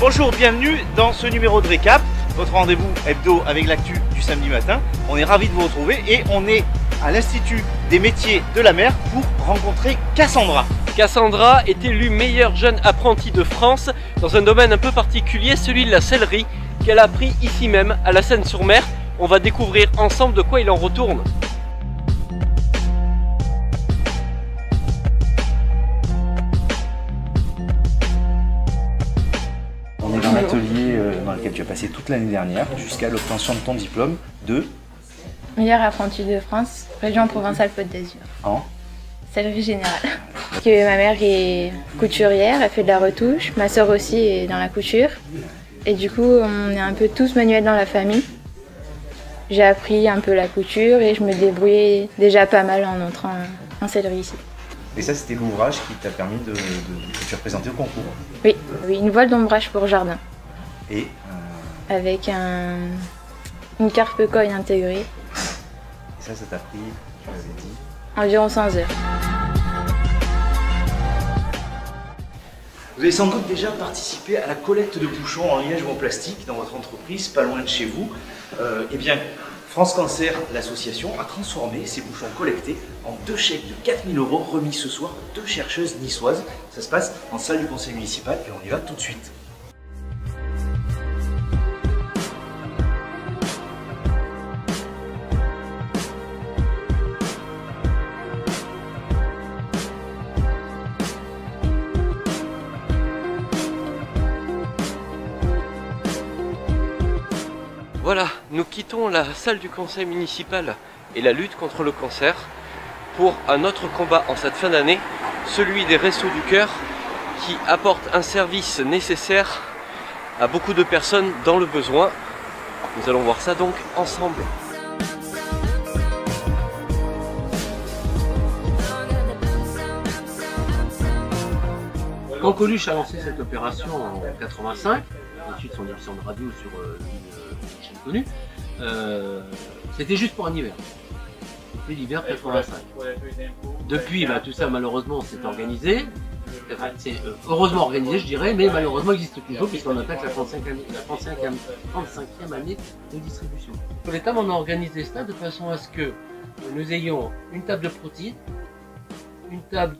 Bonjour, bienvenue dans ce numéro de récap, votre rendez-vous hebdo avec l'actu du samedi matin. On est ravis de vous retrouver et on est à l'Institut des métiers de la mer pour rencontrer Cassandra. Cassandra est élue meilleure jeune apprentie de France dans un domaine un peu particulier, celui de la sellerie, qu'elle a appris ici même à la Seine-sur-Mer. On va découvrir ensemble de quoi il en retourne. On est dans l'atelier dans lequel tu as passé toute l'année dernière jusqu'à l'obtention de ton diplôme de meilleure apprentie de France, région Provence-Alpes-Côte d'Azur. en Sellerie générale. Que ma mère est couturière, elle fait de la retouche. Ma soeur aussi est dans la couture. Et du coup, on est un peu tous manuels dans la famille. J'ai appris un peu la couture et je me débrouillais déjà pas mal en entrant en sellerie ici. Et ça, c'était l'ouvrage qui t'a permis de te faire présenter au concours. Oui, une voile d'ombrage pour jardin. Et avec une carpe coille intégrée. Et ça t'a pris, tu l'avais dit, Environ 100 heures. Vous avez sans doute déjà participé à la collecte de bouchons en liège ou en plastique dans votre entreprise, pas loin de chez vous. Eh bien, France Cancer, l'association, a transformé ces bouchons collectés en 2 chèques de 4 000 € remis ce soir à 2 chercheuses niçoises. Ça se passe en salle du conseil municipal et on y va tout de suite. Voilà, nous quittons la salle du conseil municipal et la lutte contre le cancer pour un autre combat en cette fin d'année, celui des Restos du Cœur qui apportent un service nécessaire à beaucoup de personnes dans le besoin. Nous allons voir ça donc ensemble. Quand Coluche a lancé cette opération en 85, ensuite son émission de radio sur une chaîne connue, c'était juste pour un hiver. C'était l'hiver 85. Depuis, tout ça malheureusement s'est organisé. Enfin, c'est heureusement organisé, je dirais, mais malheureusement il existe toujours puisqu'on attaque la 35e année de distribution. Pour l'État, on a organisé cela de façon à ce que nous ayons une table de protéines, une table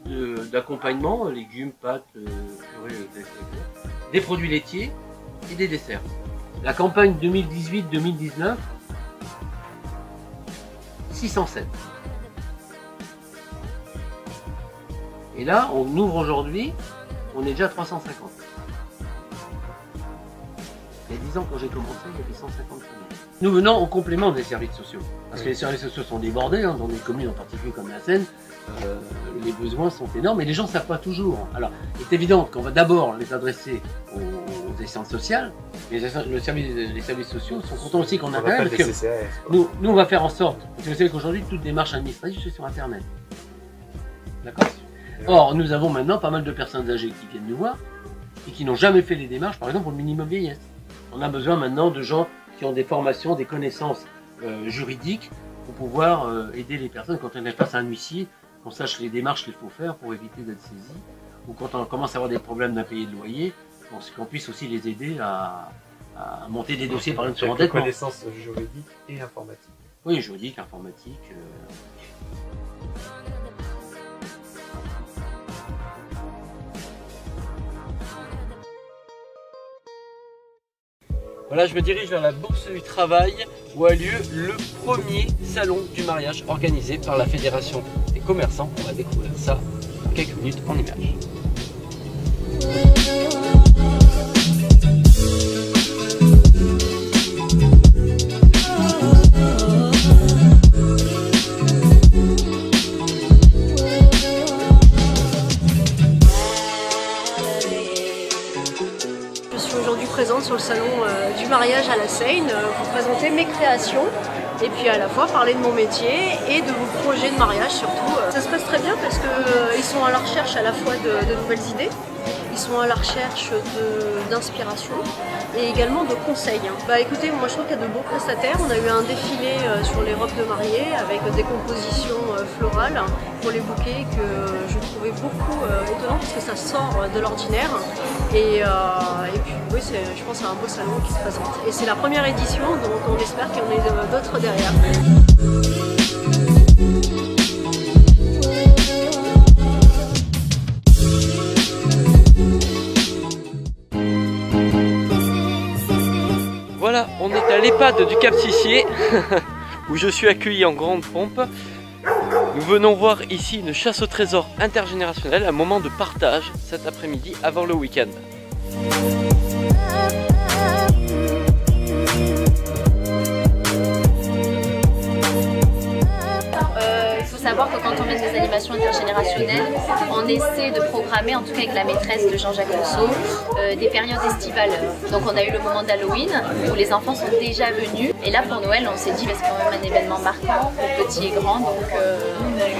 d'accompagnement, légumes, pâtes, purées, des produits laitiers et des desserts. La campagne 2018-2019, 607. Et là, on ouvre aujourd'hui, on est déjà à 350. Il y a 10 ans, quand j'ai commencé, il y avait 150 familles. Nous venons au complément des services sociaux. Parce que les services sociaux sont débordés, dans des communes en particulier comme la Seine. Les besoins sont énormes et les gens ne savent pas toujours. Alors, il est évident qu'on va d'abord les adresser aux assistantes sociales, mais les services sociaux sont contents aussi qu'on appelle. Parce que nous, on va faire en sorte, parce que vous savez qu'aujourd'hui, toute démarche administrative c'est sur Internet. D'accord ? Or, nous avons maintenant pas mal de personnes âgées qui viennent nous voir et qui n'ont jamais fait les démarches, par exemple pour le minimum vieillesse. On a besoin maintenant de gens qui ont des formations, des connaissances juridiques pour pouvoir aider les personnes quand on est face à un huissier, qu'on sache les démarches qu'il faut faire pour éviter d'être saisi, ou quand on commence à avoir des problèmes d'impayés de loyer, qu'on puisse aussi les aider à monter des dossiers par exemple sur endettement. Connaissances juridiques et informatiques. Oui, juridique, informatique. Voilà, je me dirige vers la Bourse du Travail où a lieu le premier salon du mariage organisé par la Fédération des commerçants. On va découvrir ça dans quelques minutes en images. Présente sur le salon du mariage à la Seine, vous présenter mes créations et puis à la fois parler de mon métier et de vos projets de mariage surtout. Ça se passe très bien parce qu'ils sont à la recherche à la fois de nouvelles idées, ils sont à la recherche d'inspiration et également de conseils. Écoutez, moi je trouve qu'il y a de beaux prestataires. On a eu un défilé sur les robes de mariée avec des compositions florales pour les bouquets que je trouve trouvé beaucoup étonnant parce que ça sort de l'ordinaire. Et puis oui, je pense que c'est un beau salon qui se présente. Et c'est la première édition, donc on espère qu'il y en ait d'autres derrière. Voilà, on est à l'EHPAD du Cap Sissier, où je suis accueilli en grande pompe. Nous venons voir ici une chasse au trésor intergénérationnelle, un moment de partage cet après-midi avant le week-end. Il faut savoir que quand on met des animations intergénérationnelles, on essaie de programmer, en tout cas avec la maîtresse de Jean-Jacques Rousseau, des périodes estivales. Donc on a eu le moment d'Halloween où les enfants sont déjà venus. Et là pour Noël, on s'est dit, c'est quand même un événement marquant pour petits et grands. Donc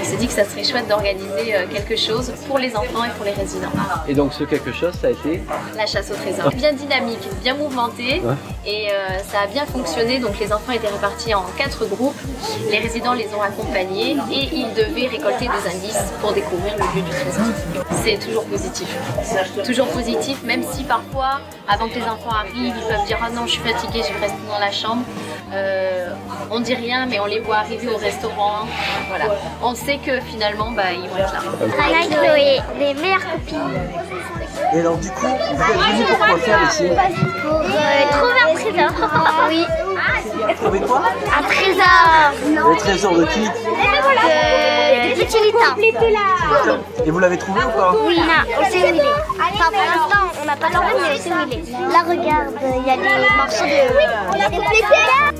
on s'est dit que ça serait chouette d'organiser quelque chose pour les enfants et pour les résidents. Et donc ce quelque chose, ça a été la chasse au trésor. Bien dynamique, bien mouvementée, ouais. Et ça a bien fonctionné. Donc les enfants étaient répartis en 4 groupes. Les résidents les ont accompagnés et ils devaient récolter des indices pour découvrir le lieu du trésor. C'est toujours positif. Toujours positif, même si parfois, avant que les enfants arrivent, ils peuvent dire « Ah non, je suis fatiguée, je vais rester dans la chambre ». On dit rien, mais on les voit arriver au restaurant. Voilà. On sait que finalement, ils vont être là. Anna et Chloé, les meilleures copines. Et alors du coup, vous êtes venus pour quoi faire ici? Pour trouver un trésor. Oui. Trouver quoi? Un trésor. Le trésor de qui? De petit lutin. Et vous l'avez trouvé ou pas? Oui, on sait où il est. Enfin, pour l'instant, on n'a pas trouvé, mais on sait où il est. Là, regarde, il y a des morceaux de... Oui, on a complété là.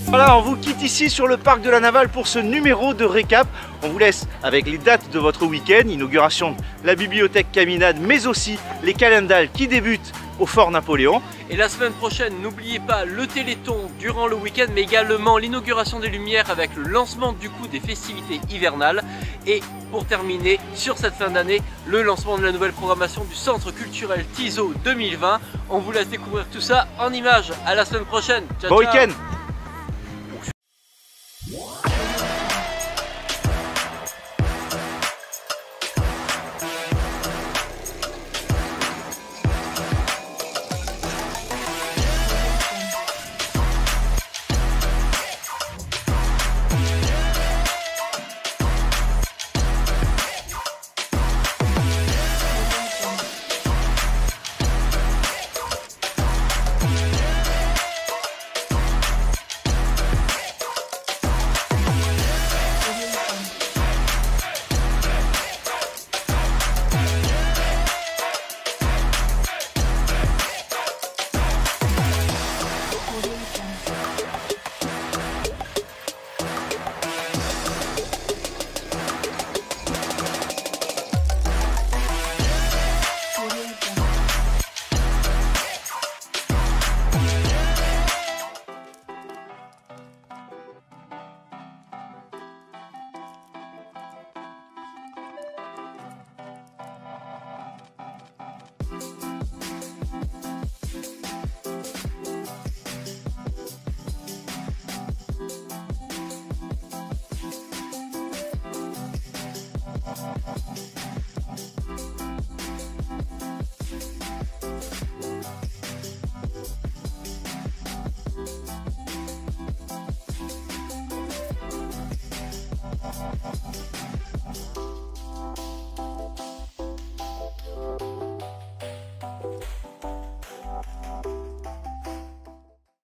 Voilà, on vous quitte ici sur le parc de la Navale pour ce numéro de récap. On vous laisse avec les dates de votre week-end, inauguration de la bibliothèque Caminade, mais aussi les calendals qui débutent au Fort Napoléon. Et la semaine prochaine, n'oubliez pas le Téléthon durant le week-end, mais également l'inauguration des Lumières avec le lancement du coup des festivités hivernales. Et pour terminer, sur cette fin d'année, le lancement de la nouvelle programmation du Centre culturel Tiso 2020. On vous laisse découvrir tout ça en images. À la semaine prochaine. Ciao, bon ciao. week-end.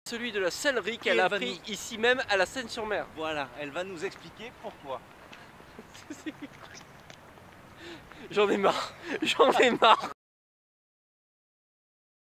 Celui de la sellerie qu'elle a pris ici même à la Seine-sur-Mer. Voilà, elle va nous expliquer pourquoi. J'en ai marre, j'en ai marre.